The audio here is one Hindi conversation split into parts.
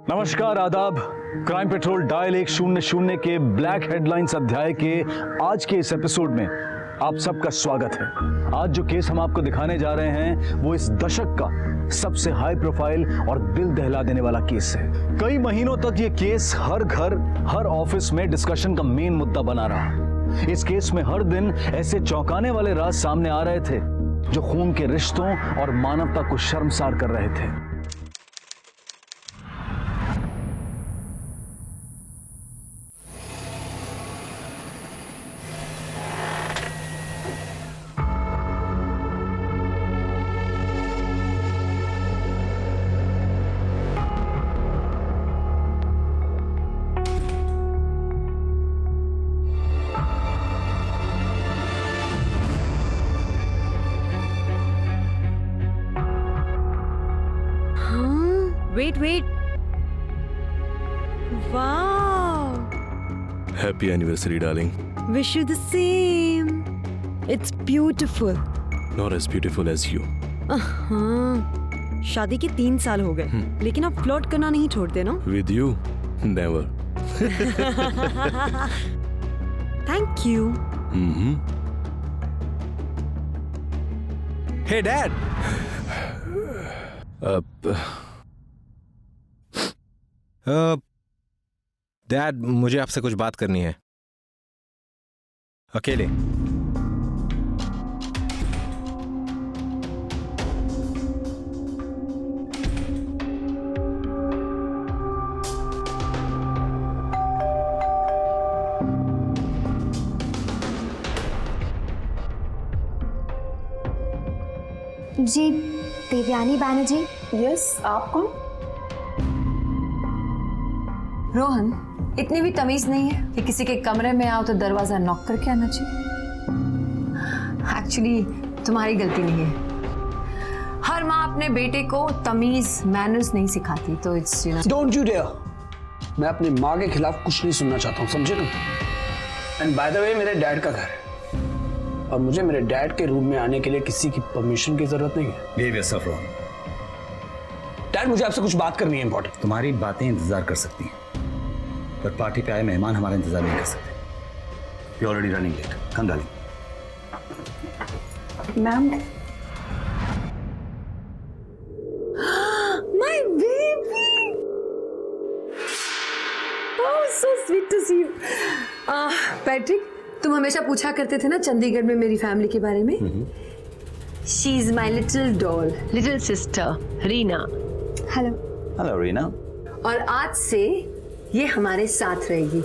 नमस्कार, आदाब। क्राइम पेट्रोल डायल 100 के ब्लैक हेडलाइंस अध्याय के आज के इस एपिसोड में आप सबका स्वागत है। आज जो केस हम आपको दिखाने जा रहे हैं वो इस दशक का सबसे हाई प्रोफाइल और दिल दहला देने वाला केस है। कई महीनों तक ये केस हर घर, हर ऑफिस में डिस्कशन का मेन मुद्दा बना रहा। इस केस में हर दिन ऐसे चौंकाने वाले राज सामने आ रहे थे जो खून के रिश्तों और मानवता को शर्मसार कर रहे थे। Wait. Wow. Happy anniversary, darling. Wish you the same. It's beautiful. Not as beautiful as you. हाँ, शादी के 3 साल हो गए, लेकिन आप फ्लर्ट करना नहीं छोड़ते ना? With you, never. Thank you. Hey, Dad. Dad, मुझे आपसे कुछ बात करनी है, अकेले। जी, देवयानी बैनर्जी। यस, आप कौन? रोहन, इतनी भी तमीज नहीं है कि किसी के कमरे में आओ तो दरवाजा नॉक करके आना चाहिए। एक्चुअली तुम्हारी गलती नहीं है। हर माँ अपने बेटे को तमीज, मैनर्स नहीं सिखाती, तो इट्स डोंट यू डेयर। मैं अपनी माँ के खिलाफ कुछ नहीं सुनना चाहता हूँ, समझे तुम? एंड बाय द वे, मेरे डैड का घर है और मुझे मेरे डैड के रूम में आने के लिए किसी की परमिशन की जरूरत नहीं है। Behave yourself Rohan. डैड, मुझे आपसे कुछ बात करनी है, इंपॉर्टेंट। तुम्हारी बातें इंतजार कर सकती हैं, पर पार्टी पे आए मेहमान हमारा इंतजार नहीं कर सकते। You already running late. Come darling. Ma'am. My baby. Oh, so sweet to see you. Patrick, तुम हमेशा पूछा करते थे ना चंडीगढ़ में मेरी फैमिली के बारे में। She is my little doll, little sister Reena. Hello. Hello Reena. और आज से ये हमारे साथ रहेगी।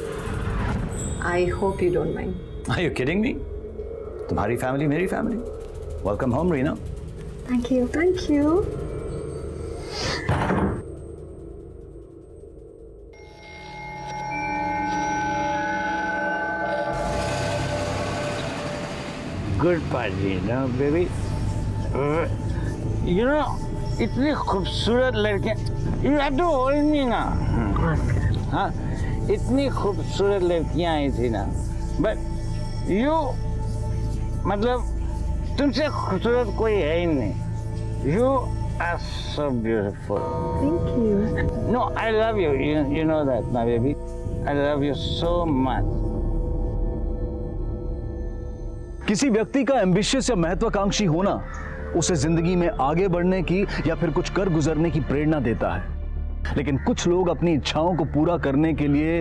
I hope you don't mind. Are you kidding me? तुम्हारी फैमिली मेरी family. Welcome home Reena. Thank you. Thank you. Good party ना बेबी। यू नो, इतनी खूबसूरत लड़कियां, you have to hold me ना। हाँ, इतनी खूबसूरत लड़कियां आई थी ना, बट यू, मतलब तुमसे खूबसूरत कोई है ही नहीं। You are so beautiful. Thank you. No, I love you, you know that my baby. I love you so much. किसी व्यक्ति का एम्बिशियस या महत्वाकांक्षी होना उसे जिंदगी में आगे बढ़ने की या फिर कुछ कर गुजरने की प्रेरणा देता है, लेकिन कुछ लोग अपनी इच्छाओं को पूरा करने के लिए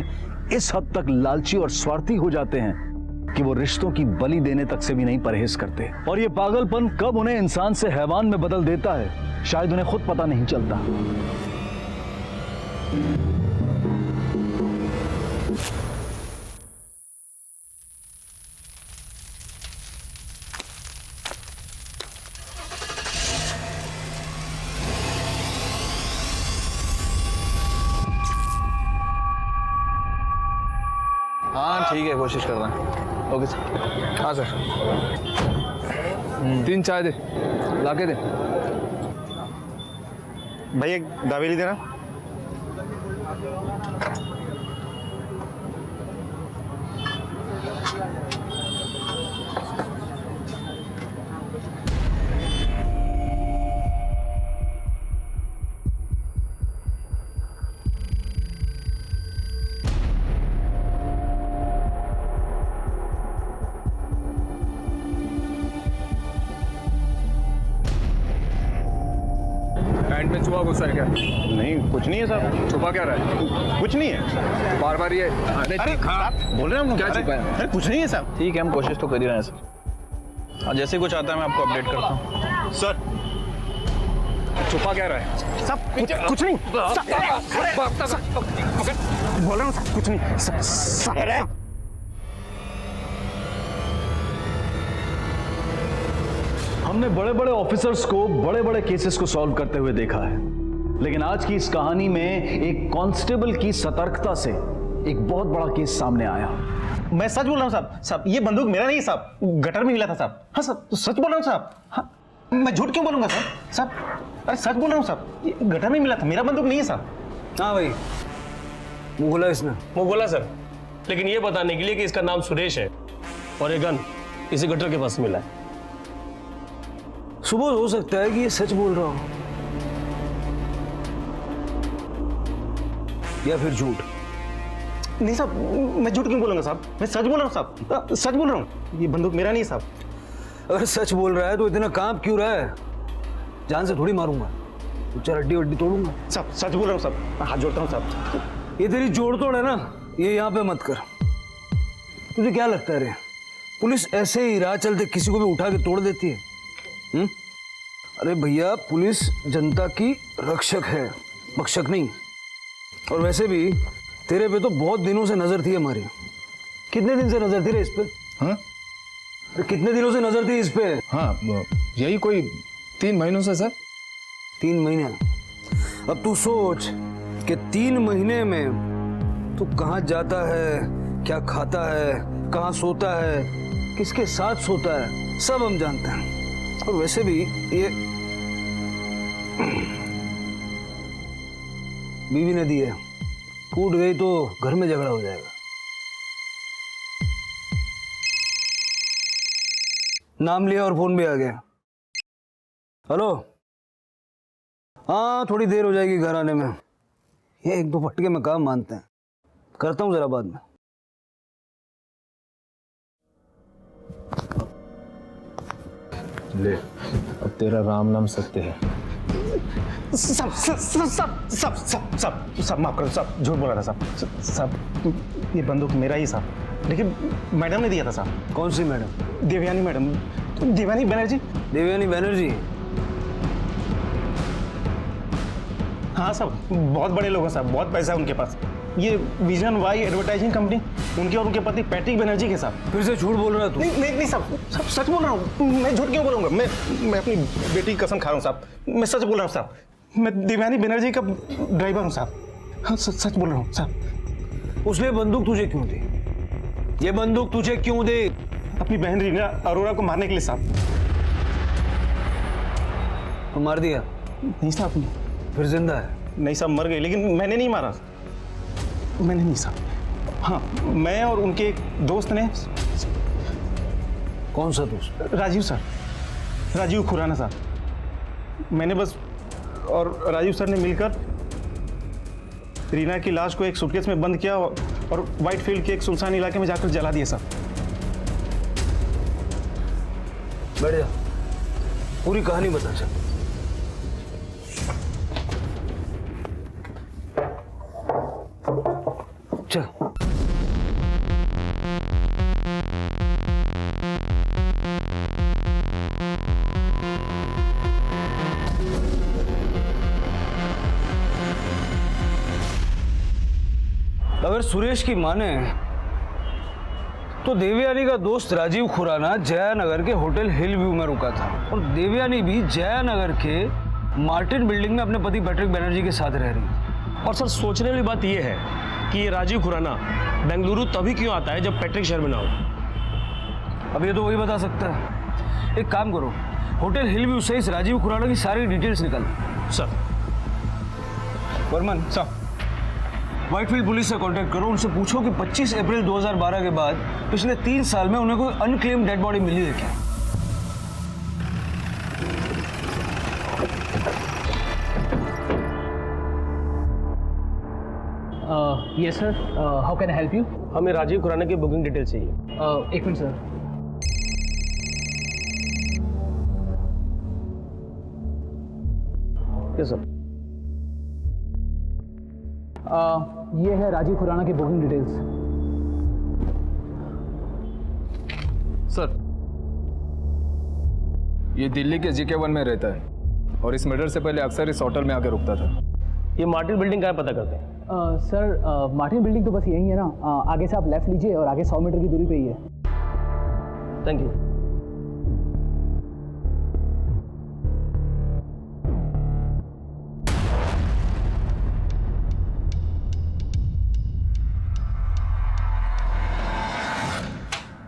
इस हद तक लालची और स्वार्थी हो जाते हैं कि वो रिश्तों की बलि देने तक से भी नहीं परहेज करते। और ये पागलपन कब उन्हें इंसान से हैवान में बदल देता है, शायद उन्हें खुद पता नहीं चलता। हाँ ठीक है, कोशिश कर रहे हैं। Okay sir. हाँ सर। 3 चाय दे, लाके दे। भैया दावेली देना। छुपा गुस्सा है क्या? नहीं कुछ नहीं है साहब, छुपा क्या रहा है? कुछ नहीं है। बार बार ये अरे साहब बोल रहे हैं हम, क्या छुपा है? अरे कुछ नहीं है साहब। ठीक है, हम कोशिश तो कर ही रहे हैं सर। और जैसे कुछ आता है मैं आपको अपडेट करता हूँ। सर छुपा क्या रहा है? साहब कुछ नहीं बोल रहा हूँ साहब, कुछ नहीं। हमने बड़े बड़े ऑफिसर्स को बड़े बड़े केसेस को सॉल्व करते हुए देखा है, लेकिन आज की इस कहानी में एक कांस्टेबल की सतर्कता से एक बहुत बड़ा केस सामने आया। मैं सच बोल रहा हूँ साहब। साहब ये बंदूक मेरा नहीं है साहब, गटर में मिला था साहब। हाँ साहब तो सच बोल रहा हूँ साहब। हाँ मैं झूठ क्यों बोलूंगा साहब? साहब अरे सच बोल रहा हूँ साहब, ये गटर में मिला था, मेरा बंदूक नहीं है साहब। हाँ भाई, वो बोला इसने। वो बोला सर, लेकिन ये बताने के लिए कि इसका नाम सुरेश है और ये गन इसी गटर के पास मिला है। सुबह हो सकता है कि ये सच बोल रहा हो या फिर झूठ। नहीं साहब, मैं झूठ क्यों बोलूंगा साहब? मैं सच बोल रहा हूँ साहब, सच बोल रहा हूँ। ये बंदूक मेरा नहीं है साहब। अगर सच बोल रहा है तो इतना कांप क्यों रहा है? जान से थोड़ी मारूंगा, तो चार हड्डी वड्डी तोड़ूंगा। साहब सच बोल रहा हूँ साहब, हाथ जोड़ता हूँ साहब। ये तेरी जोड़ तोड़ है ना, ये यहाँ पे मत कर। तुझे क्या लगता है रे, पुलिस ऐसे ही राह चलते किसी को भी उठा के तोड़ देती है? अरे भैया, पुलिस जनता की रक्षक है, भक्षक नहीं। और वैसे भी तेरे पे तो बहुत दिनों से नजर थी हमारी। कितने दिन से नजर थी रे इस पे? हाँ अरे कितने दिनों से नजर थी इस पे? हाँ यही कोई 3 महीनों से सर। 3 महीने? अब तू सोच कि 3 महीने में तू कहाँ जाता है, क्या खाता है, कहाँ सोता है, किसके साथ सोता है, सब हम जानते हैं। और वैसे भी ये बीवी ने दी है, टूट गई तो घर में झगड़ा हो जाएगा। नाम लिया और फोन भी आ गया। हेलो, हाँ थोड़ी देर हो जाएगी घर आने में। ये 1-2 फटके में काम मानते हैं, करता हूँ जरा बाद में। ले, अब तेरा राम नाम सत्य है। सब सब सब सब सब सब सब सब माफ करो साहब, झूठ बोला था साहब। साहब ये बंदूक मेरा ही साहब, लेकिन मैडम ने दिया था साहब। कौन सी मैडम? देवयानी मैडम, देवयानी बनर्जी। देवयानी बनर्जी? हाँ साहब, बहुत बड़े लोग हैं साहब, बहुत पैसा है उनके पास। ये विजन वाई एडवर्टाइजिंग कंपनी, उनके और उनके पति पैट्रिक बनर्जी के साथ। फिर से झूठ बोल रहा है तू? नहीं साहब, सब सच बोल रहा हूँ। मैं झूठ क्यों बोलूँगा? मैं अपनी बेटी की कसम खा रहा हूँ साहब, मैं सच बोल रहा हूँ साहब। मैं देवयानी बनर्जी का ड्राइवर हूँ साहब। हाँ सच बोल रहा हूँ साहब। उसने बंदूक तुझे क्यों दी? ये बंदूक तुझे क्यों दी? अपनी बहन रीना अरोरा को मारने के लिए साहब। तो मार दिया? नहीं साहब। फिर जिंदा है? नहीं साहब, मर गई, लेकिन मैंने नहीं मारा। मैंने नहीं साहब। हाँ, मैं और उनके एक दोस्त ने। कौन सा दोस्त? राजीव सर, राजीव खुराना साहब। मैंने बस और राजीव सर ने मिलकर रीना की लाश को एक सूटकेस में बंद किया और व्हाइट फील्ड के एक सुनसान इलाके में जाकर जला दिया सर। बैठ जा, पूरी कहानी बता। चल चल। अगर सुरेश की माने तो देवयानी का दोस्त राजीव खुराना जयानगर के होटल हिल व्यू में रुका था और देवयानी भी जयानगर के मार्टिन बिल्डिंग में अपने पति पैट्रिक बनर्जी के साथ रह रही। और सर सोचने वाली बात यह है कि ये राजीव खुराना बेंगलुरु तभी क्यों आता है जब पैट्रिक शहर में ना हो। अब ये तो वही बता सकता है। एक काम करो, होटल हिल व्यू से इस राजीव खुराना की सारी डिटेल्स निकाल। सर। वर्मन साहब, व्हाइटफील्ड पुलिस से कांटेक्ट करो, उनसे पूछो कि 25 अप्रैल 2012 के बाद पिछले 3 साल में उन्हें कोई अनक्लेम्ड डेड बॉडी मिली है क्या? Yes sir, how can I help you? हमें राजीव खुराना की बुकिंग डिटेल चाहिए। 1 मिनट सर। Yes sir. ये है राजीव खुराना की बुकिंग डिटेल्स। सर, ये दिल्ली के GK1 में रहता है और इस मर्डर से पहले अक्सर इस होटल में आके रुकता था। ये मार्टिन बिल्डिंग कहाँ पता करते हैं? सर मार्टिन बिल्डिंग तो बस यही है ना, आगे से आप लेफ्ट लीजिए और आगे 100 मीटर की दूरी पे ही है। Thank you.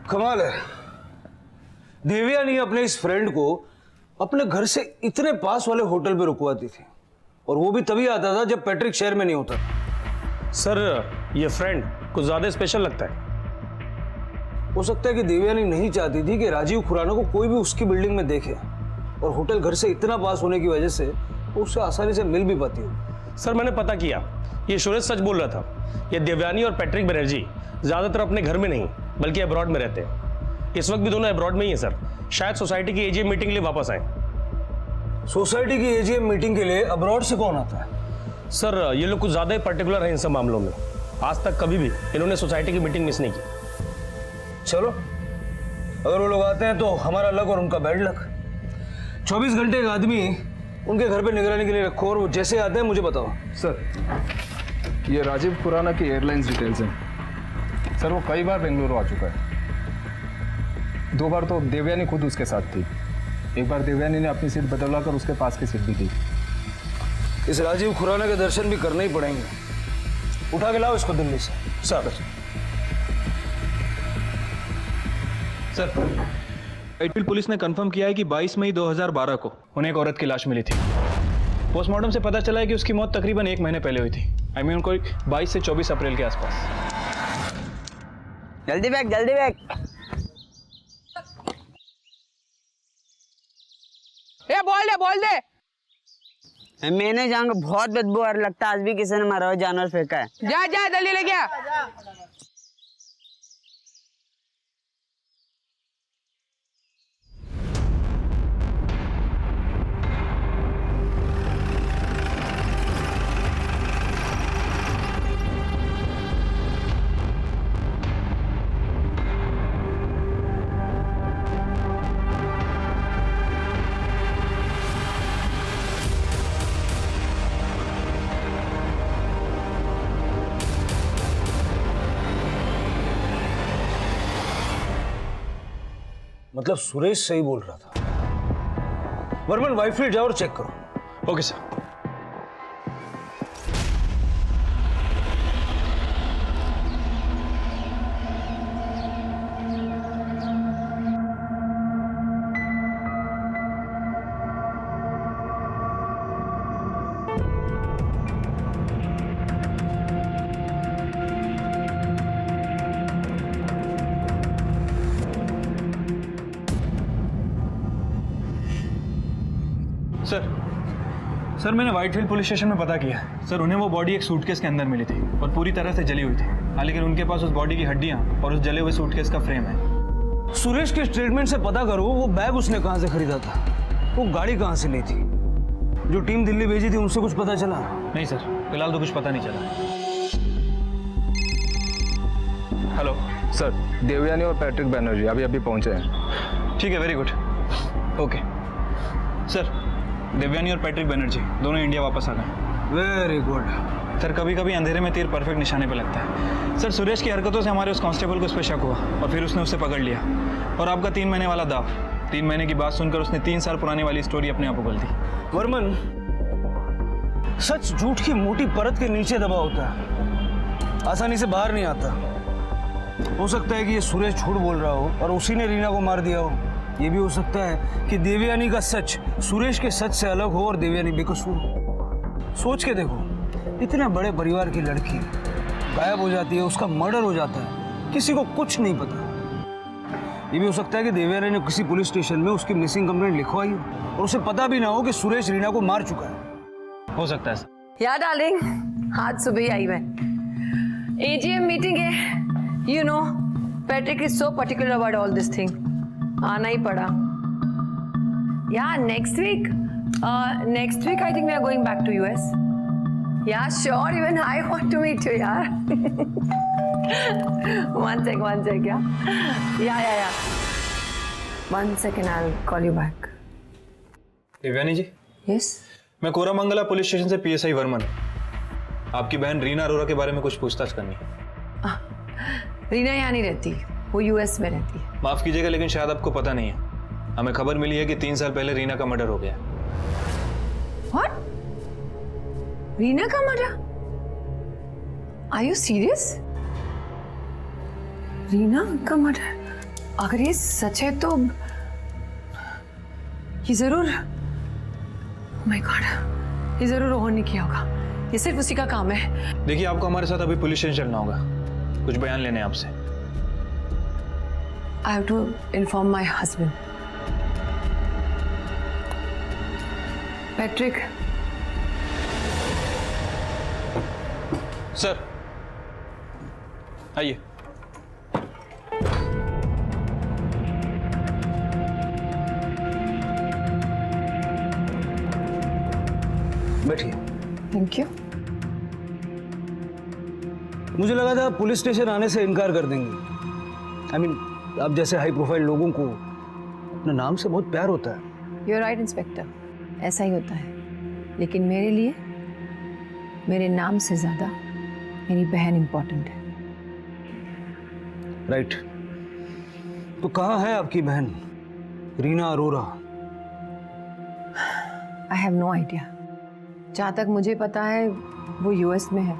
कमाल है, देवयानी अपने इस फ्रेंड को अपने घर से इतने पास वाले होटल पे रुकवाती थी, और वो भी तभी आता था जब पैट्रिक शहर में नहीं होता। सर, ये फ्रेंड कुछ ज़्यादा स्पेशल लगता है। हो सकता है कि देवयानी नहीं चाहती थी कि राजीव खुराना को कोई भी उसकी बिल्डिंग में देखे, और होटल घर से इतना पास होने की वजह से वो उससे आसानी से मिल भी पाती होगी। सर, मैंने पता किया, ये सुरेश सच बोल रहा था। ये देवयानी और पैट्रिक बनर्जी ज़्यादातर अपने घर में नहीं बल्कि अब्रॉड में रहते हैं। इस वक्त भी दोनों अब्रॉड में ही है सर। शायद सोसाइटी की AGM मीटिंग के लिए वापस आए। सोसाइटी की AGM मीटिंग के लिए अब्रॉड से कौन आता है? सर, ये लोग कुछ ज़्यादा ही पर्टिकुलर हैं इन सब मामलों में। आज तक कभी भी इन्होंने सोसाइटी की मीटिंग मिस नहीं की। चलो, अगर वो लोग आते हैं तो हमारा लक और उनका बैड लक। 24 घंटे एक आदमी उनके घर पे निगरानी के लिए रखो, और वो जैसे आते हैं मुझे बताओ। सर, ये राजीव खुराना की एयरलाइंस डिटेल्स हैं। सर, वो कई बार बेंगलुरु आ चुका है। 2 बार तो देवयानी खुद उसके साथ थी। एक बार देवयानी ने अपनी सीट बदलवा कर उसके पास की सीट भी दी। इस राजीव खुराना के दर्शन भी करने ही पड़ेंगे। उठा के लाओ इसको दिल्ली से। सर, व्हाइटफील्ड पुलिस ने कंफर्म किया है कि 22 मई 2012 को उन्हें एक औरत की लाश मिली थी। पोस्टमार्टम से पता चला है कि उसकी मौत तकरीबन 1 महीने पहले हुई थी। कोई 22 से 24 अप्रैल के आसपास। जल्दी बैग, जल्दी बैग। ए बोल दे। मैंने जाऊंगा, बहुत बदबू आ रहा लगता है। आज भी किसी ने मारा हुआ जानवर फेंका है। जा जल्दी ले गया। मतलब सुरेश सही बोल रहा था। वर्मन, व्हाइटफील्ड जाओ और चेक करो। Okay sir. सर, मैंने व्हाइटफील्ड पुलिस स्टेशन में पता किया। सर, उन्हें वो बॉडी एक सूटकेस के अंदर मिली थी और पूरी तरह से जली हुई थी। हाँ, लेकिन उनके पास उस बॉडी की हड्डियां और उस जले हुए सूटकेस का फ्रेम है। सुरेश के स्टेटमेंट से पता करो वो बैग उसने कहां से खरीदा था, वो गाड़ी कहां से ली थी। जो टीम दिल्ली भेजी थी उनसे कुछ पता चला? नहीं सर, फिलहाल तो कुछ पता नहीं चला। हेलो सर, देवयानी और पैट्रिक बनर्जी अभी पहुंचे हैं। ठीक है, very good. Okay sir, Devyani और पैट्रिक बनर्जी दोनों इंडिया वापस आ गए। Very good. सर, कभी कभी अंधेरे में तीर परफेक्ट निशाने पे लगता है। सर, सुरेश की हरकतों से हमारे उस कांस्टेबल को उस पर शक हुआ और फिर उसने उसे पकड़ लिया। और आपका 3 महीने वाला दाव, 3 महीने की बात सुनकर उसने 3 साल पुरानी वाली स्टोरी अपने आप उगल दी। वर्मन, सच झूठ की मोटी परत के नीचे दबा होता है, आसानी से बाहर नहीं आता। हो सकता है कि ये सुरेश झूठ बोल रहा हो और उसी ने रीना को मार दिया हो। ये भी हो सकता है कि देवयानी का सच सुरेश के सच से अलग हो और देवयानी बेकसूर हो। सोच के देखो, इतने बड़े परिवार की लड़की गायब हो जाती है, उसका मर्डर हो जाता है, किसी को कुछ नहीं पता। ये भी हो सकता है कि देवयानी ने किसी पुलिस स्टेशन में उसकी मिसिंग कंप्लेंट लिखवाई हो और उसे पता भी ना हो कि सुरेश रीना को मार चुका है। हो सकता है सर। यार डार्लिंग, आज सुबह ही आई मैं। AGM मीटिंग है, you know Patrick is so particular about all this thing. आना ही पड़ा। यार next week I think we are going back to US। Yeah, sure. Even I want to meet you, yaar. One sec, yeah. 1 second, I'll call you back. Devyani ji. Yes. मैं कोरामंगला पुलिस स्टेशन से PSI वर्मन। आपकी बहन रीना अरोरा के बारे में कुछ पूछताछ करनी है। रीना यहाँ नहीं रहती, वो US में रहती है। माफ कीजिएगा लेकिन शायद आपको पता नहीं है। हमें खबर मिली है कि 3 साल पहले रीना का मर्डर हो गया। What? रीना का murder? Are you serious? Reena का मर्डर? अगर ये सच है तो ये जरूर, माय गॉड, ये जरूर रोहन ने किया होगा। ये सिर्फ उसी का काम है। देखिए आपको हमारे साथ अभी पुलिस स्टेशन चलना होगा, कुछ बयान लेने हैं आपसे। I have to inform my husband. Patrick. Sir आइए। बैठिए। Thank you. मुझे लगा था आप पुलिस स्टेशन आने से इनकार कर देंगे। आई मीन आप जैसे हाई प्रोफाइल लोगों को अपने नाम से बहुत प्यार होता है। You're right, इंस्पेक्टर, ऐसा ही होता है। लेकिन मेरे लिए मेरे नाम से ज्यादा मेरी बहन इंपॉर्टेंट है। राइट। तो कहाँ है आपकी बहन Reena Arora? I have no idea. जहाँ तक मुझे पता है वो US में है,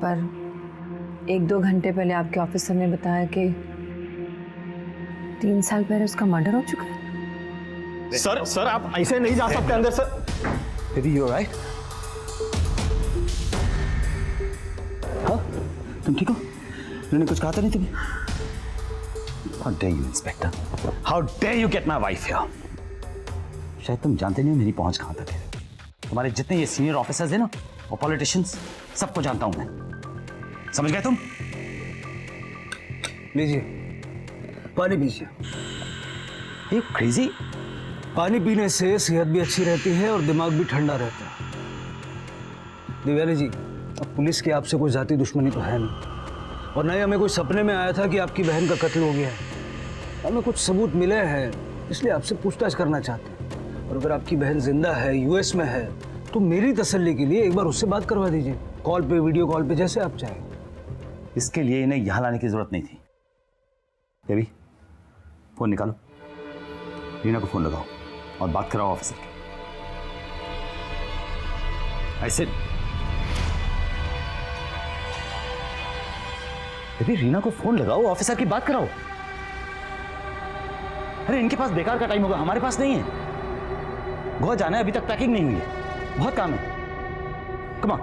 पर 1-2 घंटे पहले आपके ऑफिसर ने बताया कि 3 साल पहले उसका मर्डर हो चुका है। सर आप ऐसे नहीं जा सकते अंदर सर। Baby you right? हाँ तुम ठीक हो? मैंने कुछ कहा था नहीं तुम्हें? How dare you, inspector? How dare you get my wife here? शायद तुम जानते नहीं हो मेरी पहुंच कहां तक है। तुम्हारे जितने ये सीनियर ऑफिसर्स हैं ना और पॉलिटिशियंस, सबको जानता हूं मैं। समझ गए तुम? लीजिए पानी पीजिए। ये क्रेजी? पानी पीने से सेहत भी अच्छी रहती है और दिमाग भी ठंडा रहता है। देवयानी जी, अब पुलिस की आपसे कोई जाती दुश्मनी तो है नहीं, और न ही हमें कोई सपने में आया था कि आपकी बहन का कत्ल हो गया है। हमें कुछ सबूत मिले हैं, इसलिए आपसे पूछताछ करना चाहते हैं। और अगर आपकी बहन जिंदा है, US में है, तो मेरी तसल्ली के लिए एक बार उससे बात करवा दीजिए, कॉल पे, वीडियो कॉल पे, जैसे आप चाहें। इसके लिए इन्हें यहां लाने की जरूरत नहीं थी। बेबी फोन निकालो, रीना को फोन लगाओ और बात कराओ ऑफिसर की। ऐसे बेबी रीना को फोन लगाओ, ऑफिसर की बात कराओ। अरे इनके पास बेकार का टाइम होगा, हमारे पास नहीं है। गोवा जाना है, अभी तक पैकिंग नहीं हुई है, बहुत काम है। Come on.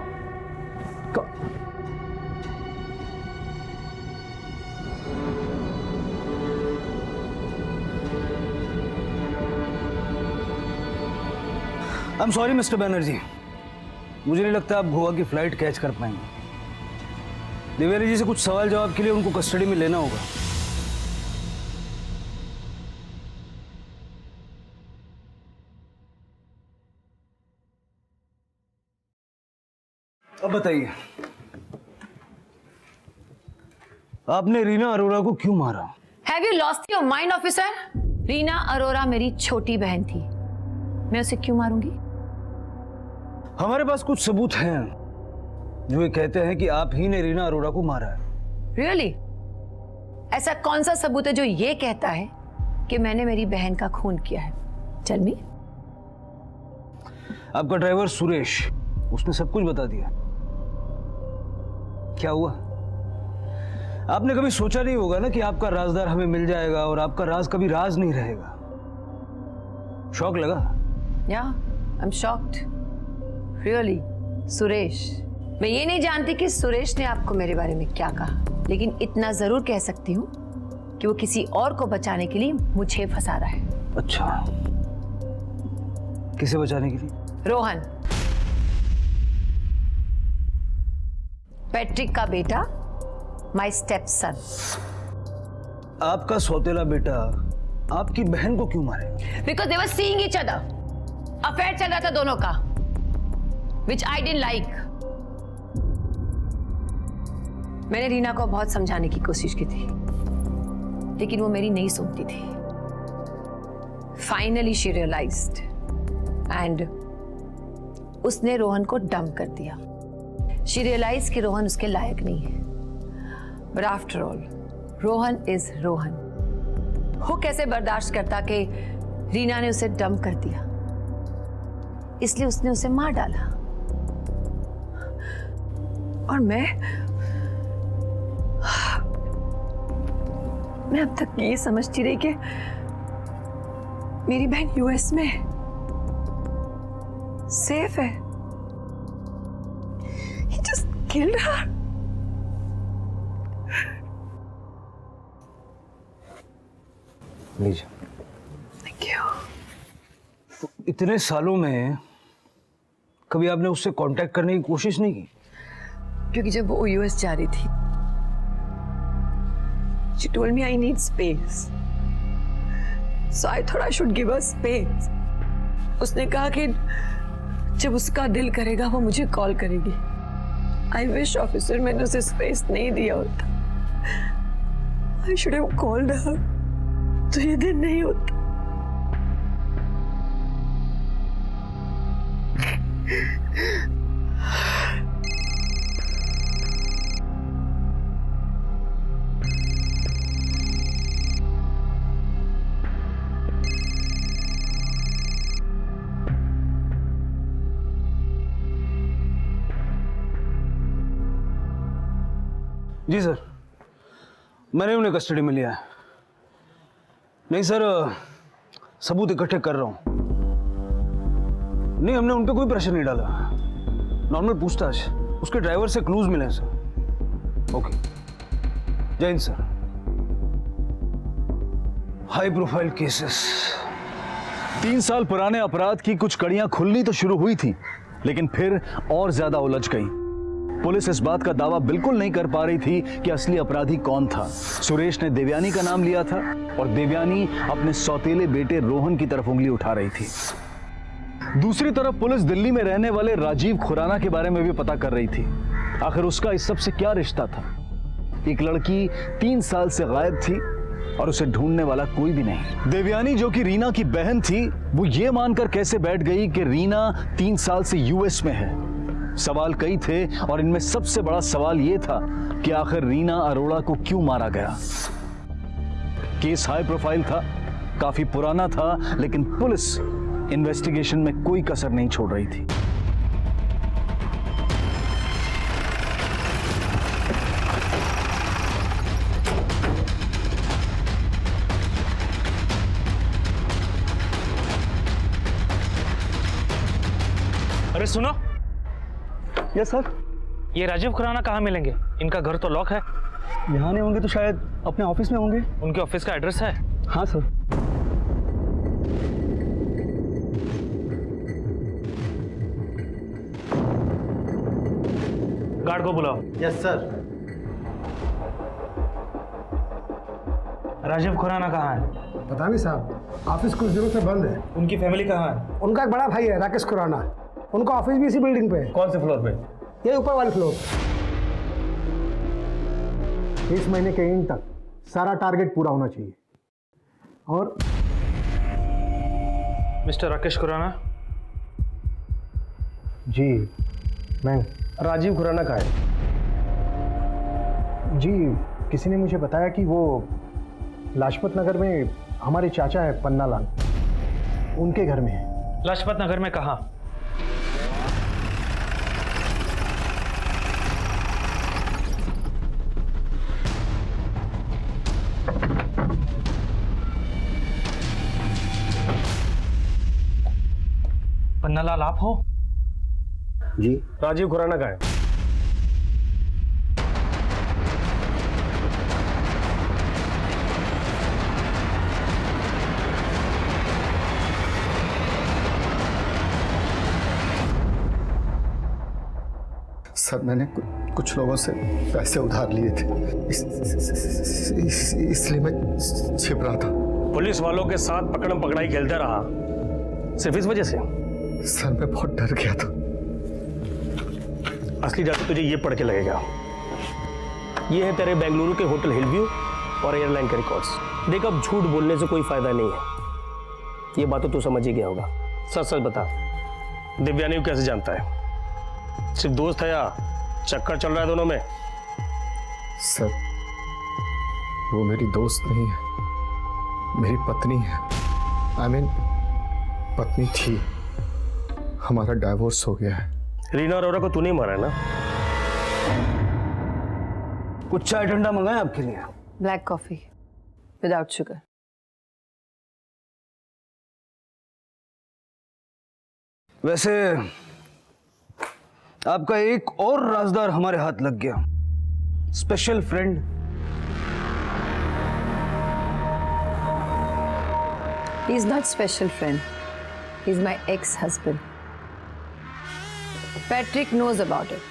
I am sorry mister Banerjee, मुझे नहीं लगता आप गोवा की फ्लाइट कैच कर पाएंगे। देवयानी जी से कुछ सवाल जवाब के लिए उनको कस्टडी में लेना होगा। अब बताइए, आपने रीना अरोरा को क्यों मारा? Have you lost your mind, officer? Reena Arora मेरी छोटी बहन थी, मैं उसे क्यों मारूंगी? हमारे पास कुछ सबूत हैं जो ये कहते हैं कि आप ही ने रीना अरोरा को मारा है। Really? ऐसा कौन सा सबूत है जो ये कहता है कि मैंने मेरी बहन का खून किया है? Tell me. आपका ड्राइवर सुरेश, उसने सब कुछ बता दिया। क्या हुआ? आपने कभी सोचा नहीं होगा ना कि आपका राजदार हमें मिल जाएगा और आपका राज कभी राज नहीं रहेगा। शौक लगा? Yeah, I'm shocked. Really, Suresh. मैं ये नहीं जानती कि सुरेश ने आपको मेरे बारे में क्या कहा, लेकिन इतना जरूर कह सकती हूँ कि वो किसी और को बचाने के लिए मुझे फंसा रहा है। अच्छा, किसे बचाने के लिए? रोहन, पैट्रिक का बेटा, माय स्टेप सन। आपका सौतेला बेटा आपकी बहन को क्यों मारे? Because they were seeing each other. Affair चल रहा था दोनों का, which I didn't like. मैंने रीना को बहुत समझाने की कोशिश की थी, लेकिन वो मेरी नहीं सुनती थी। फाइनली शी रियलाइज्ड एंड उसने रोहन को डंप कर दिया। शी रियलाइज कि रोहन उसके लायक नहीं है। But after all Rohan is Rohan. वो कैसे बर्दाश्त करता कि रीना ने उसे डंप कर दिया, इसलिए उसने उसे मार डाला। और मैं अब तक ये समझती रही कि मेरी बहन यूएस में सेफ है। He just killed her. लीजिए। Thank you. तो इतने सालों में कभी आपने उससे कांटेक्ट करने की कोशिश नहीं की? क्योंकि जब वो यूएस जा रही थी, she told me I need space. So I thought I should give her space. उसने कहा कि जब उसका दिल करेगा वो मुझे कॉल करेगी। I wish ऑफिसर मैंने उसे स्पेस नहीं दिया होता। I should have called her. तो ये दिन नहीं होता। जी सर, मैंने उन्हें कस्टडी में लिया है। नहीं सर, सबूत इकट्ठे कर रहा हूं। नहीं, हमने उन पे कोई प्रेशर नहीं डाला, नॉर्मल पूछताछ। उसके ड्राइवर से क्लूज मिले हैं सर। ओके, जय Hind sir. High profile cases. 3 साल पुराने अपराध की कुछ कड़ियां खुलनी तो शुरू हुई थी, लेकिन फिर और ज्यादा उलझ गई। पुलिस इस बात का दावा बिल्कुल नहीं कर पा रही थी कि असली अपराधी कौन था। सुरेश ने देवयानी का नाम लिया था और देवयानी अपने सौतेले बेटे रोहन की तरफ उंगली उठा रही थी। दूसरी तरफ पुलिस दिल्ली में रहने वाले राजीव खुराना के बारे में भी पता कर रही थी। आखिर उसका इस सब से क्या रिश्ता था? एक लड़की 3 साल से गायब थी और उसे ढूंढने वाला कोई भी नहीं। देवयानी, जो कि रीना की बहन थी, वो ये मानकर कैसे बैठ गई कि रीना 3 साल से यूएस में है? सवाल कई थे और इनमें सबसे बड़ा सवाल यह था कि आखिर रीना अरोड़ा को क्यों मारा गया। केस हाई प्रोफाइल था, काफी पुराना था, लेकिन पुलिस इन्वेस्टिगेशन में कोई कसर नहीं छोड़ रही थी। अरे सुनो। Yes sir. ये राजीव खुराना कहाँ मिलेंगे? इनका घर तो लॉक है। यहाँ नहीं होंगे तो शायद अपने ऑफिस में होंगे। उनके ऑफिस का एड्रेस है? हाँ सर। गार्ड को बुलाओ। Yes sir. राजीव खुराना कहाँ है? पता नहीं साहब, ऑफिस कुछ दिनों से बंद है। उनकी फैमिली कहाँ है? उनका एक बड़ा भाई है राकेश खुराना, उनका ऑफिस भी इसी बिल्डिंग पे है। कौन से फ्लोर पे? ये ऊपर वाले फ्लोर। इस महीने के एंड तक सारा टारगेट पूरा होना चाहिए। और मिस्टर राकेश खुराना। जी मैं राजीव खुराना का है? जी किसी ने मुझे बताया कि वो लाजपत नगर में हमारे चाचा है पन्ना लाल, उनके घर में है। लाजपत नगर में कहाँ? पन्नालाल आप हो? जी। राजीव खुराना का है? सर मैंने कुछ लोगों से पैसे उधार लिए थे, इसलिए मैं छिप रहा था। पुलिस वालों के साथ पकड़म पकड़ाई खेलते रहा, सिर्फ इस वजह से? सर मैं बहुत डर गया था। असली जादू तुझे ये पढ़ के लगेगा। ये है तेरे बेंगलुरु के होटल हिलव्यू और एयरलाइन के रिकॉर्ड्स। देख, अब झूठ बोलने से कोई फायदा नहीं है, ये बात तो तू समझ ही गया होगा। सच सच बता, दिव्यानी को कैसे जानता है? सिर्फ दोस्त है या चक्कर चल रहा है दोनों में? सर, वो मेरी दोस्त नहीं है, मेरी पत्नी है। आई मीन पत्नी थी, हमारा डाइवोर्स हो गया है। रीना अरोरा को तू नहीं मारा है ना? कुछ चाय ठंडा मंगाए आपके लिए? Black coffee without sugar. वैसे आपका एक और राजदार हमारे हाथ लग गया, special friend. He is not special friend. He is my ex-husband. Patrick knows about it.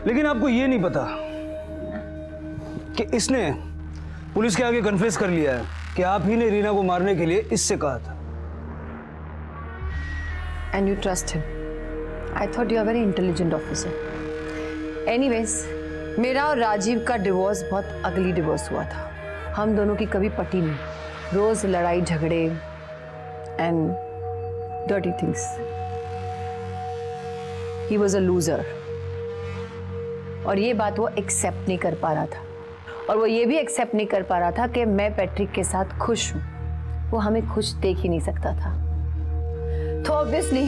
लेकिन आपको ये नहीं पता कि इसने पुलिस के आगे कन्फेस कर लिया है कि आप ही ने रीना को मारने के लिए इससे कहा था। And you trust him. I thought you are a very intelligent officer. Anyways, मेरा और राजीव का डिवोर्स बहुत अगली डिवोर्स हुआ था। हम दोनों की कभी पटी नहीं, रोज लड़ाई झगड़े and dirty things. He was a loser और ये बात वो एक्सेप्ट नहीं कर पा रहा था, और वो ये भी एक्सेप्ट नहीं कर पा रहा था कि मैं पैट्रिक के साथ खुश हूँ। वो हमें खुश देख ही नहीं सकता था। तो ऑब्वियसली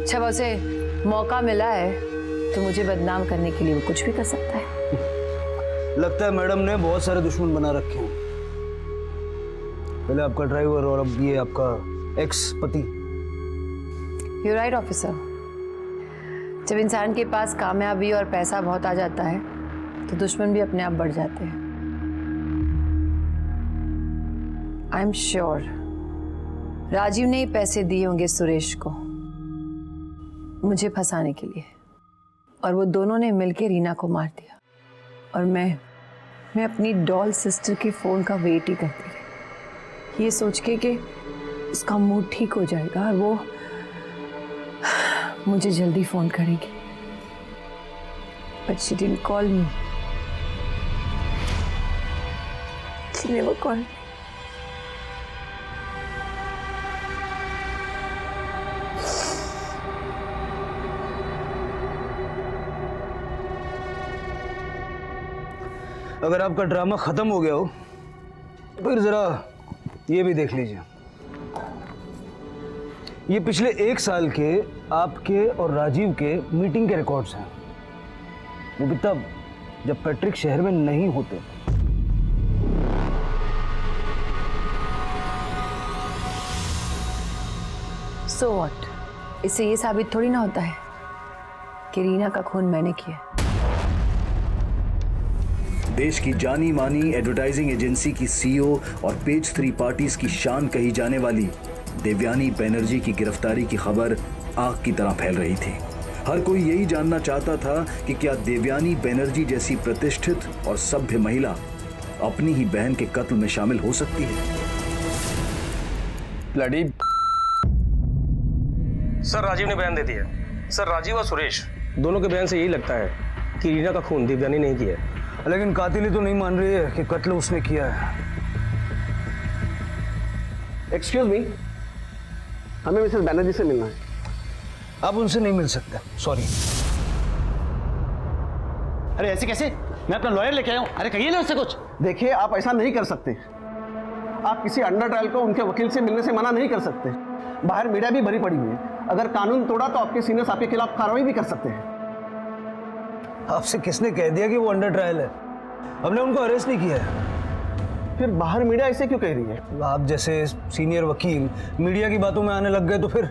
जब उसे मौका मिला है तो मुझे बदनाम करने के लिए वो कुछ भी कर सकता है। लगता है मैडम ने बहुत सारे दुश्मन बना रखे हैं, पहले आपका ड्राइवर और अब ये आपका एक्स पति। You're right, officer. जब इंसान के पास कामयाबी और पैसा बहुत आ जाता है तो दुश्मन भी अपने आप बढ़ जाते हैं। आई एम श्योर राजीव ने पैसे दिए होंगे सुरेश को मुझे फंसाने के लिए, और वो दोनों ने मिलकर रीना को मार दिया। और मैं अपनी डॉल सिस्टर के फोन का वेट ही करती रही, ये सोच के कि उसका मूड ठीक हो जाएगा और वो मुझे जल्दी फोन करेगी। But she didn't call me. She never called me. अगर आपका ड्रामा खत्म हो गया हो तो फिर जरा ये भी देख लीजिए। ये पिछले 1 साल के आपके और राजीव के मीटिंग के रिकॉर्ड्स हैं, वो भी तब जब पैट्रिक शहर में नहीं होते। So what? इससे ये साबित थोड़ी ना होता है कि रीना का खून मैंने किया। देश की जानी मानी एडवर्टाइजिंग एजेंसी की सीईओ और पेज 3 पार्टीज की शान कही जाने वाली देवयानी बनर्जी की गिरफ्तारी की खबर आग की तरह फैल रही थी। हर कोई यही जानना चाहता था कि क्या देवयानी बनर्जी जैसी प्रतिष्ठित और सभ्य महिला अपनी ही बहन के कत्ल में शामिल हो सकती है। ब्लडी। सर, राजीव ने बयान दे दिया। सर, राजीव और सुरेश दोनों के बयान से यही लगता है कि रीना का खून देवयानी नहीं किया है। लेकिन कातिली तो नहीं मान रही है कि कत्ल उसने किया है। एक्सक्यूज मी, हमें मिसेस बनर्जी से मिलना है। आप उनसे नहीं मिल सकते, सॉरी। अरे ऐसे कैसे? मैं अपना लॉयर लेके आया हूँ। अरे कहिए ना उससे कुछ। देखिए, आप ऐसा नहीं कर सकते। आप किसी अंडर ट्रायल को उनके वकील से मिलने से मना नहीं कर सकते। बाहर मीडिया भी भरी पड़ी हुई है। अगर कानून तोड़ा तो आपके सीनियर्स आपके खिलाफ कार्रवाई भी कर सकते हैं। आपसे किसने कह दिया कि वो अंडर ट्रायल है? हमने उनको अरेस्ट नहीं किया है। फिर बाहर मीडिया ऐसे क्यों कह रही है? आप जैसे सीनियर वकील मीडिया की बातों में आने लग गए तो फिर?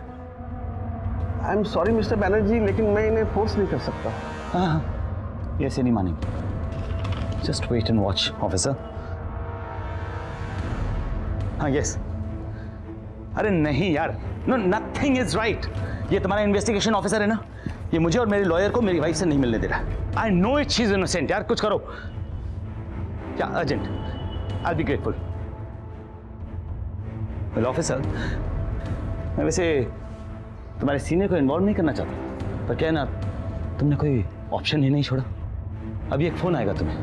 I am sorry mister Banerjee, लेकिन मैं इन्हें फोर्स नहीं कर सकता। हाँ, ऐसे नहीं मानेंगे। Just wait and watch officer. हाँ, यस। अरे नहीं यार, नो, नथिंग इज राइट। ये तुम्हारा इन्वेस्टिगेशन ऑफिसर है ना, ये मुझे और मेरी लॉयर को मेरी वाइफ से नहीं मिलने दे रहा। I know it, she is innocent. यार कुछ करो। क्या urgent? I be grateful. Well officer, मैं वैसे तुम्हारे सीनियर को इन्वॉल्व नहीं करना चाहता, पर क्या है ना, तुमने कोई ऑप्शन ही नहीं छोड़ा। अभी एक फोन आएगा तुम्हें।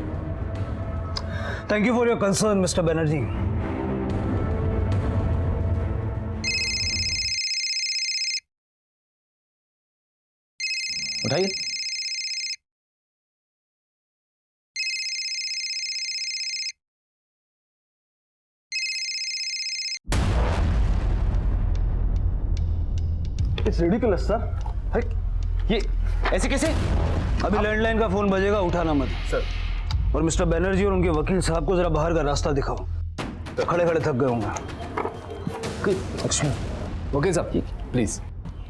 Thank you for your concern mister Banerjee. उठाइए। It's ridiculous sir. अरे ये ऐसे कैसे? अभी लैंडलाइन का फोन बजेगा, उठाना मत सर। और मिस्टर बनर्जी और उनके वकील साहब को जरा बाहर का रास्ता दिखाओ, खड़े खड़े थक गए होंगे। वकील साहब प्लीज।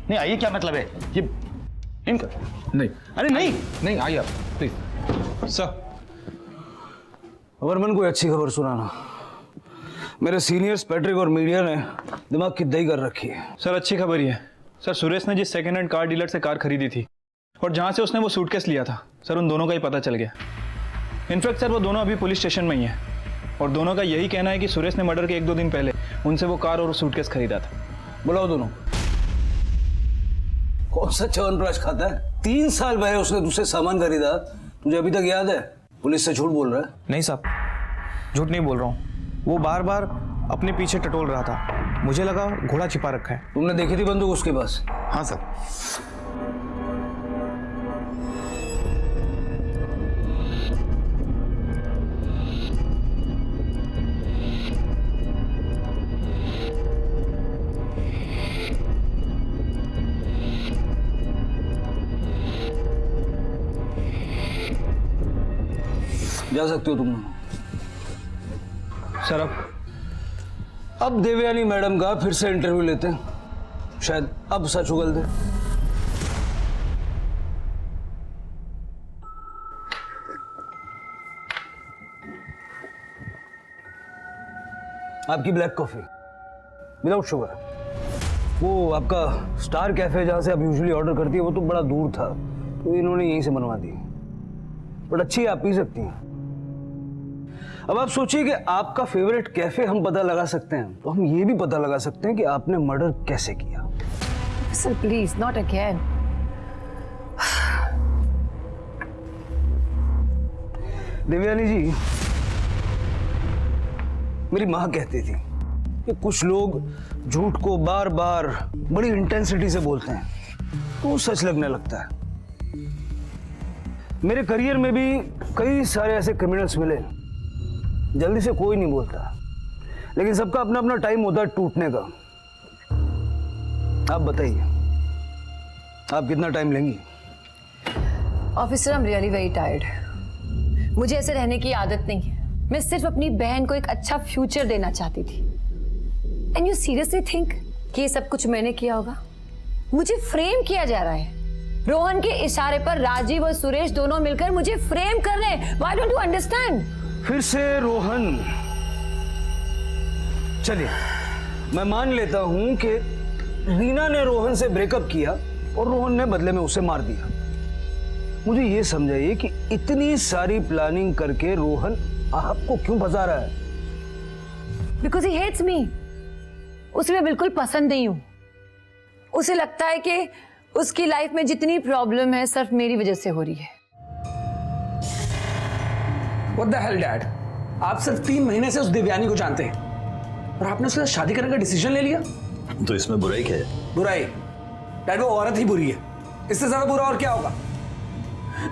नहीं आइए, क्या मतलब है ये इनका? नहीं अरे नहीं नहीं, आइए आप प्लीज। सर वर्मन कोई अच्छी खबर सुनाना। मेरे सीनियर्स पैट्रिक और मीडिया ने दिमाग की दही कर रखी है। सर अच्छी खबर ही है सर, सुरेश ने जिस सेकेंड हैंड कार डीलर से कार खरीदी थी और जहाँ से उसने वो सूटकेस लिया था सर, उन दोनों का ही पता चल गया। इनफैक्ट सर वो दोनों अभी पुलिस स्टेशन में ही हैं और दोनों का यही कहना है कि सुरेश ने मर्डर के 1-2 दिन पहले उनसे वो कार और सूटकेस खरीदा था। बुलाओ दोनों। कौन सा च्यवनप्राश खाता है? 3 साल पहले उसने तुझसे सामान खरीदा, तुझे अभी तक याद है? पुलिस से झूठ बोल रहा है? नहीं साहब, झूठ नहीं बोल रहा हूँ। वो बार बार अपने पीछे टटोल रहा था, मुझे लगा घोड़ा छिपा रखा है। तुमने देखी थी बंदूक उसके पास? हाँ सर। जा सकते हो तुम। सर अब देवयानी मैडम का फिर से इंटरव्यू लेते हैं, शायद अब सच उगल दे। आपकी ब्लैक कॉफी विदाउट शुगर। वो आपका स्टार कैफे जहां से आप यूजुअली ऑर्डर करती है वो तो बड़ा दूर था, तो इन्होंने यहीं से बनवा दी, बट अच्छी आप पी सकती हैं। अब आप सोचिए कि आपका फेवरेट कैफे हम पता लगा सकते हैं, तो हम ये भी पता लगा सकते हैं कि आपने मर्डर कैसे किया। Sir please not again. Devayani ji, मेरी माँ कहती थी कि कुछ लोग झूठ को बार बार बड़ी इंटेंसिटी से बोलते हैं तो सच लगने लगता है। मेरे करियर में भी कई सारे ऐसे क्रिमिनल्स मिले, जल्दी से कोई नहीं बोलता, लेकिन सबका अपना अपना टाइम होता है टूटने का। आप बताइए, आप कितना टाइम लेंगी? Officer, I am really very tired. मुझे ऐसे रहने की आदत नहीं है। मैं सिर्फ अपनी बहन को एक अच्छा फ्यूचर देना चाहती थी। एंड यू सीरियसली थिंक कि ये सब कुछ मैंने किया होगा? मुझे फ्रेम किया जा रहा है। रोहन के इशारे पर राजीव और सुरेश दोनों मिलकर मुझे फ्रेम कर रहे हैं। Why don't you understand? फिर से रोहन। चलिए, मैं मान लेता हूं कि रीना ने रोहन से ब्रेकअप किया और रोहन ने बदले में उसे मार दिया। मुझे यह समझाइए कि इतनी सारी प्लानिंग करके रोहन आपको क्यों फंसा रहा है? Because he hates me. उसे मैं बिल्कुल पसंद नहीं हूं। उसे लगता है कि उसकी लाइफ में जितनी प्रॉब्लम है सिर्फ मेरी वजह से हो रही है। What the hell, Dad? आप सिर्फ 3 महीने से उस देवयानी को जानते हैं और आपने उसके साथ शादी करने का डिसीजन ले लिया। तो इसमें बुराई क्या है? बुराई? डैड, वो औरत ही बुरी है, इससे ज्यादा बुरा और क्या होगा?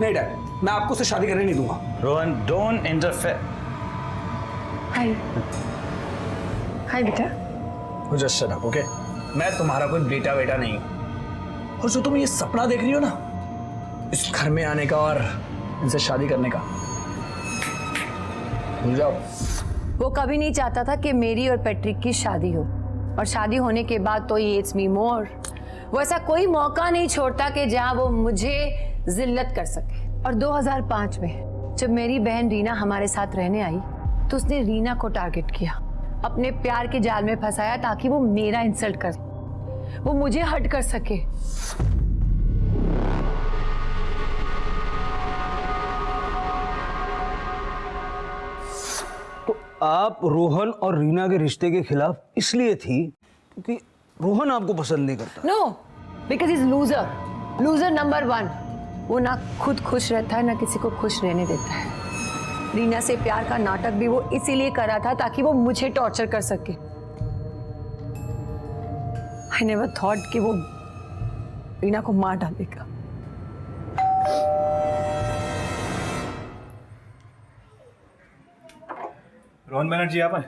नहीं डैड, मैं आपको उससे शादी करने नहीं दूंगा। Rohan, don't interfere. हाय हाय बेटा। Just shut up, okay? मैं तुम्हारा कोई बेटा बेटा नहीं हूं। और जो तुम ये सपना देख रही हो ना, इस घर में आने का और इनसे शादी करने का, भूल जाओ। वो कभी नहीं चाहता था कि मेरी और पैट्रिक की शादी हो, और शादी होने के बाद तो ही हेट्स मी मोर। वो ऐसा कोई मौका नहीं छोड़ता कि जहां वो मुझे जिल्लत कर सके। और 2005 में जब मेरी बहन रीना हमारे साथ रहने आई तो उसने रीना को टारगेट किया, अपने प्यार के जाल में फंसाया ताकि वो मेरा इंसल्ट करे, वो मुझे हर्ट कर सके। तो आप रोहन और रीना के रिश्ते के खिलाफ इसलिए थी क्योंकि रोहन आपको पसंद नहीं करता? No, because is loser, loser number 1। वो ना खुद खुश रहता है ना किसी को खुश रहने देता है। रीना से प्यार का नाटक भी वो इसीलिए कर रहा था ताकि वो मुझे टॉर्चर कर सके। आई नेवर थॉट कि वो रीना को मार डालेगा। रोहन बनर्जी आप हैं?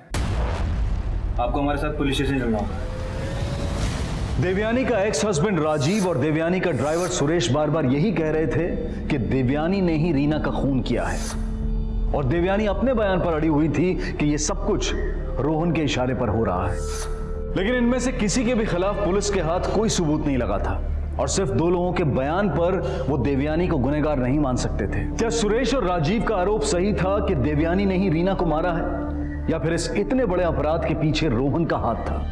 आपको हमारे साथ पुलिस स्टेशन चलना होगा। देवयानी का एक्स हस्बैंड राजीव और देवयानी का ड्राइवर सुरेश बार बार यही कह रहे थे कि देवयानी ने ही रीना का खून किया है, और देवयानी अपने बयान पर अड़ी हुई थी कि यह सब कुछ रोहन के इशारे पर हो रहा है। लेकिन इनमें से किसी के भी खिलाफ पुलिस के हाथ कोई सबूत नहीं लगा था, और सिर्फ दो लोगों के बयान पर वो देवयानी को गुनहगार नहीं मान सकते थे। क्या सुरेश और राजीव का आरोप सही था कि देवयानी ने ही रीना को मारा है, या फिर इस इतने बड़े अपराध के पीछे रोहन का हाथ था?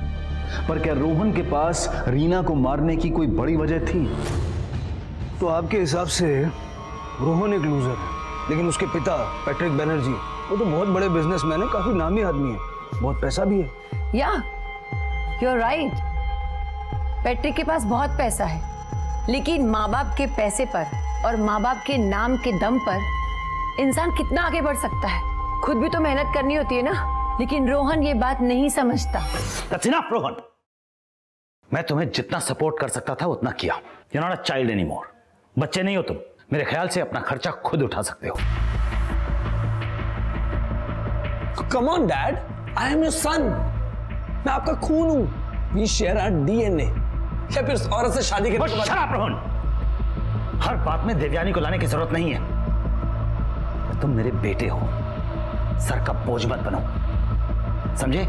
पर क्या रोहन के पास रीना को मारने की कोई बड़ी वजह थी? तो आपके हिसाब से रोहन एक लूजर है, लेकिन उसके पिता पैट्रिक बनर्जी वो तो बहुत बड़े बिजनेसमैन है, काफी नामी आदमी है, बहुत पैसा भी है। या यू आर राइट, पैट्रिक के पास बहुत पैसा है, लेकिन माँ बाप के पैसे पर और माँ बाप के नाम के दम पर इंसान कितना आगे बढ़ सकता है? खुद भी तो मेहनत करनी होती है ना। लेकिन रोहन ये बात नहीं समझता। That's enough, Rohan. मैं तुम्हें जितना सपोर्ट कर सकता था उतना किया। You're not a child anymore। बच्चे नहीं हो तुम। मेरे ख्याल से अपना खर्चा खुद उठा सकते हो। Come on, Dad, I am your son। मैं आपका खून हूं। We share our DNA। या फिर उस औरत से शादी करने के बाद। Shut up, Rohan. हर बात में देवयानी को लाने की जरूरत नहीं है। तुम मेरे बेटे हो, सर का बोझ मत बनो, समझे?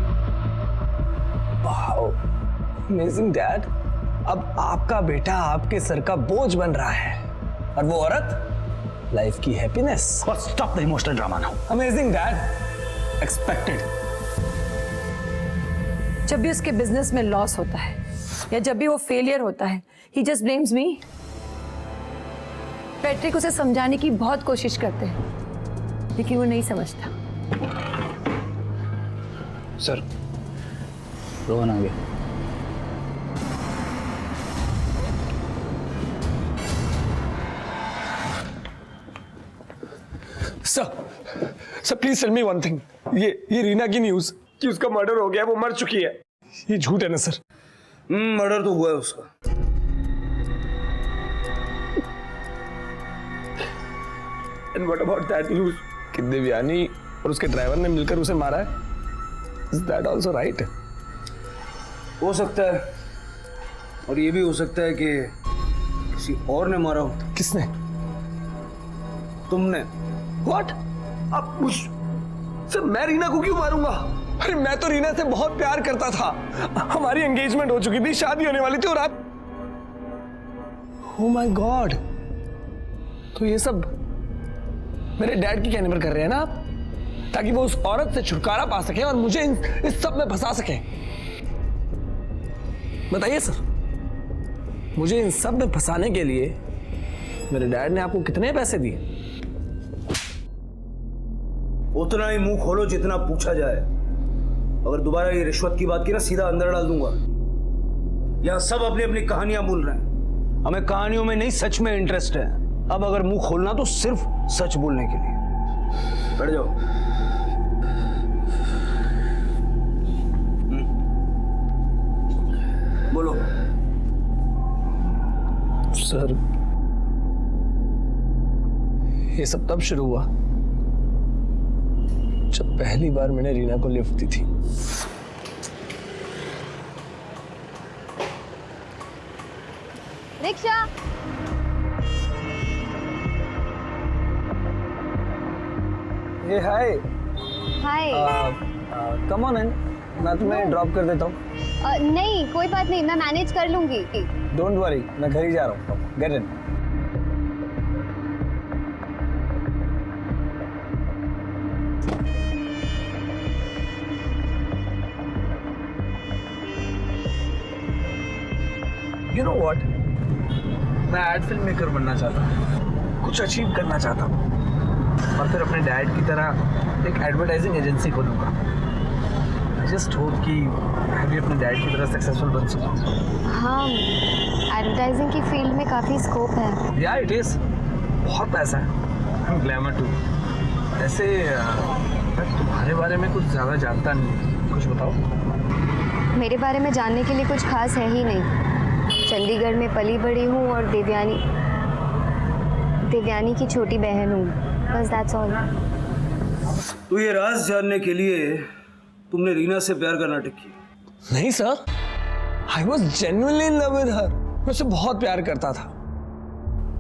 Wow, amazing dad. अब आपका बेटा आपके सर का बोझ बन रहा है, और वो औरत लाइफ की happiness. Stop the emotional drama now. Amazing dad, expected. जब भी उसके बिजनेस में लॉस होता है या जब भी वो फेलियर होता है, ही जस्ट ब्लेम्स मी। पैट्रिक उसे समझाने की बहुत कोशिश करते हैं, लेकिन वो नहीं समझता। सर, रोहन आ गया। Sir please tell me one thing. ये रीना की न्यूज कि उसका मर्डर हो गया, वो मर चुकी है, ये झूठ है ना सर? मर्डर तो हुआ है उसका। And what about that news कि देवयानी और उसके ड्राइवर ने मिलकर उसे मारा है? Is that also right? हो सकता है, और ये भी हो सकता है कि किसी और ने मारा हो। किसने? तुमने। व्हाट? आप मुझ सर, मैं रीना को क्यों मारूंगा? अरे मैं तो रीना से बहुत प्यार करता था, हमारी एंगेजमेंट हो चुकी थी, शादी होने वाली थी, और आप। ओह माय गॉड, तो ये सब मेरे डैड के कहने पर कर रहे हैं ना आप, ताकि वो उस औरत से छुटकारा पा सके और मुझे इस सब में फंसा सके। बताइए सर, मुझे इन सब में फंसाने के लिए मेरे डैड ने आपको कितने पैसे दिए? उतना ही मुंह खोलो जितना पूछा जाए। अगर दोबारा ये रिश्वत की बात की ना, सीधा अंदर डाल दूंगा। यहां सब अपनी अपनी कहानियां बोल रहे हैं, हमें कहानियों में नहीं सच में इंटरेस्ट है। अब अगर मुंह खोलना तो सिर्फ सच बोलने के लिए। बैठ जाओ। बोलो। सर, ये सब तब शुरू हुआ जब पहली बार मैंने रीना को लिफ्ट दी थी। रिक्शा। ये हाय। हाय। कम ऑन इन, मैं तुम्हें ड्रॉप कर देता हूँ। नहीं, कोई बात नहीं, मैं मैनेज कर लूंगी। डोंट वरी, मैं घर ही जा रहा हूँ। Get in. You know what, मैं एड फिल्म मेकर बनना चाहता हूँ, कुछ अचीव करना चाहता हूँ, और फिर अपने डैड की तरह एक एडवर्टाइजिंग एजेंसी खोलूंगा। आई जस्ट होप कि मैं भी अपने डैड की तरह सक्सेसफुल बन सकूँ। हाँ, एडवर्टाइजिंग की फील्ड में काफ़ी स्कोप है। या इट इज, बहुत पैसा है, ग्लैमर टू। ऐसे मैं तुम्हारे बारे में कुछ ज़्यादा जानता नहीं, कुछ बताओ। मेरे बारे में जानने के लिए कुछ खास है ही नहीं। चंडीगढ़ में पली बड़ी हूँ और देवयानी की छोटी बहन हूँ, बस दैट्स ऑल। तो ये राज जानने के लिए तुमने रीना से प्यार का नाटक किया? नहीं sir, I was genuinely in love with her। मैं उससे बहुत प्यार करता था।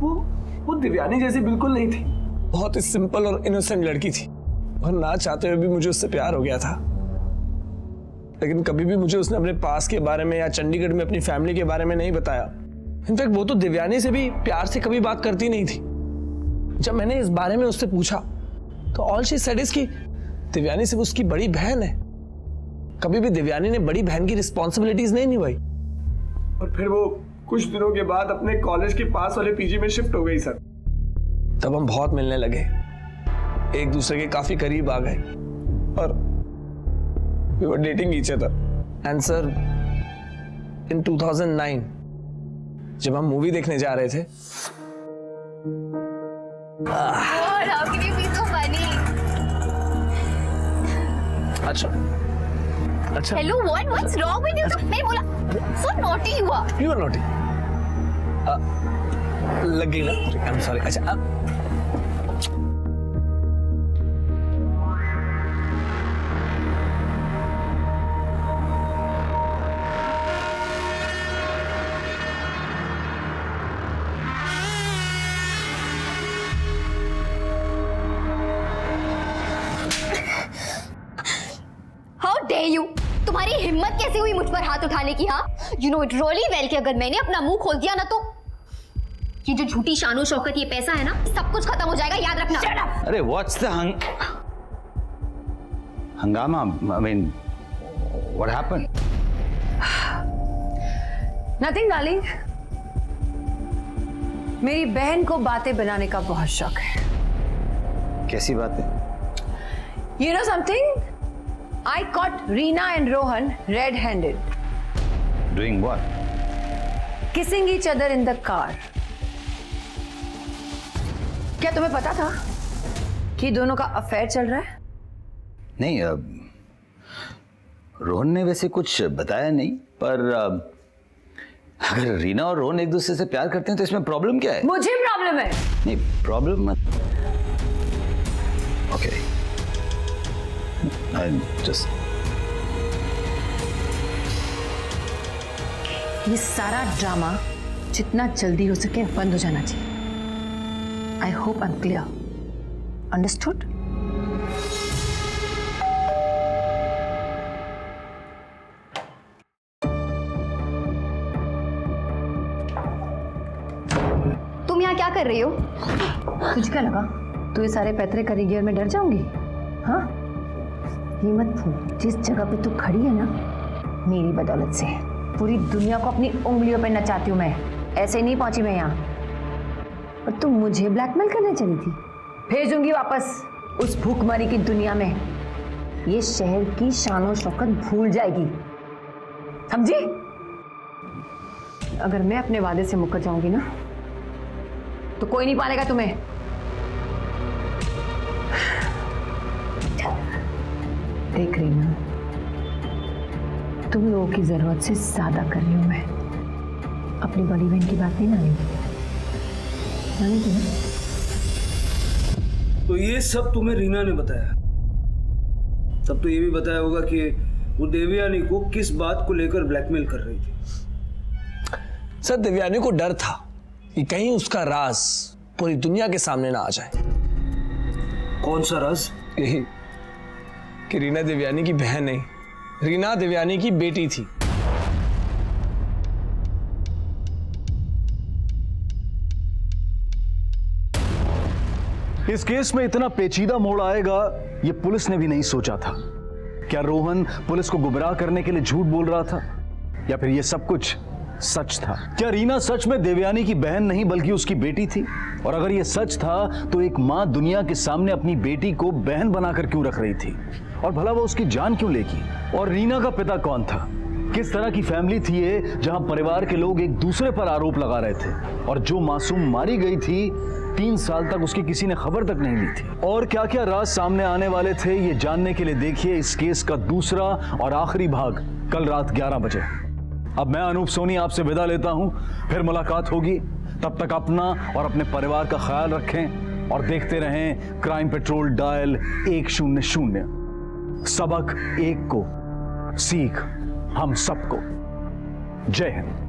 वो दिव्यानी जैसी बिल्कुल नहीं थी, बहुत ही सिंपल और इनोसेंट लड़की थी, और ना चाहते हुए भी मुझे उससे प्यार हो गया था। लेकिन कभी भी मुझे उसने अपने पास के बारे में या चंडीगढ़ में अपनी फैमिली के बारे में नहीं बताया। इनफैक्ट वो तो दिव्यानी से भी प्यार से कभी बात करती नहीं थी। जब मैंने इस बारे में उससे पूछा तो ऑल शी सेड इज कि दिव्यानी सिर्फ उसकी बड़ी बहन है। कभी भी दिव्यानी ने बड़ी बहन की रिस्पॉन्सिबिलिटीज नहीं निभाई। और फिर वो कुछ दिनों के बाद अपने कॉलेज के पास वाले पीजी में शिफ्ट हो गई सर। तब हम बहुत मिलने लगे, एक दूसरे के काफी करीब आ गए, और we were dating each other. And sir, in 2009 जब हम मूवी देखने जा रहे थे, God, how can you be so funny? अच्छा Hello, what's wrong with you? मैं बोला so naughty हुआ। You are naughty। लग गई ना? I'm sorry। अच्छा How dare you? तुम्हारी हिम्मत कैसे हुई मुझ पर हाथ उठाने की? हाँ, you know it really well कि अगर मैंने अपना मुंह खोल दिया ना तो ये जो झूठी शानो शौकत ये पैसा है ना, सब कुछ खत्म हो जाएगा, याद रखना। अरे व्हाट्स द हंगामा? I mean what happened? Nothing darling, मेरी बहन को बातें बनाने का बहुत शौक है। कैसी बात है? You know something? I caught Reena and Rohan red-handed. Doing what? Kissing each other in the car. क्या तुम्हें पता था कि दोनों का अफेयर चल रहा है? नहीं, रोहन ने वैसे कुछ बताया नहीं, पर अगर रीना और रोहन एक दूसरे से प्यार करते हैं तो इसमें प्रॉब्लम क्या है? मुझे प्रॉब्लम है। नहीं, प्रॉब्लम मत। ओके, जस्ट ये सारा ड्रामा जितना जल्दी हो सके बंद हो जाना चाहिए। I hope I'm clear. Understood? तुम यहाँ क्या कर रही हो? तुझे क्या लगा तू ये सारे पैतरे करेगी और मैं डर जाऊंगी? हाँ, ये मत भूल, जिस जगह पे तू खड़ी है ना, मेरी बदौलत से पूरी दुनिया को अपनी उंगलियों पे नचाती हूँ मैं। ऐसे नहीं पहुंची मैं यहाँ, और तुम मुझे ब्लैकमेल करने चली थी। भेजूंगी वापस उस भूखमरी की दुनिया में। ये शहर की शानो शौकत भूल जाएगी, समझी? अगर मैं अपने वादे से मुकर जाऊंगी ना तो कोई नहीं पालेगा तुम्हें। देख रही ना, तुम लोगों की जरूरत से ज्यादा कर रही हूं मैं। अपनी बड़ी बहन की बात नहीं मानी थी ना? तो ये सब तुम्हें रीना ने बताया? तब तो ये भी बताया होगा कि वो देवयानी को किस बात को लेकर ब्लैकमेल कर रही थी। सर, देवयानी को डर था कि कहीं उसका राज पूरी दुनिया के सामने ना आ जाए। कौन सा राज? यही कि रीना देवयानी की बहन नहीं, रीना देवयानी की बेटी थी। इस केस में इतना पेचीदा मोड़ आएगा ये पुलिस ने भी नहीं सोचा था। क्या रोहन पुलिस को गुमराह करने के लिए झूठ बोल रहा था, या फिर ये सब कुछ सच था? क्या रीना सच में देवयानी की बहन नहीं बल्कि उसकी बेटी थी? और अगर ये सच था तो एक मां दुनिया के सामने अपनी बेटी को बहन बनाकर क्यों रख रही थी? और भला वो उसकी जान क्यों लेगी? और रीना का पिता कौन था? किस तरह की फैमिली थी ये जहां परिवार के लोग एक दूसरे पर आरोप लगा रहे थे? और जो मासूम मारी गई थी 3 साल तक उसकी किसी ने खबर तक नहीं ली थी। और क्या क्या राज सामने आने वाले थे ये जानने के लिए देखिए इस केस का दूसरा और आखिरी भाग कल रात 11 बजे। अब मैं अनूप सोनी आपसे विदा लेता हूं, फिर मुलाकात होगी। तब तक अपना और अपने परिवार का ख्याल रखें और देखते रहें क्राइम पेट्रोल डायल 100। सबक एक को, सीख हम सबको। जय हिंद।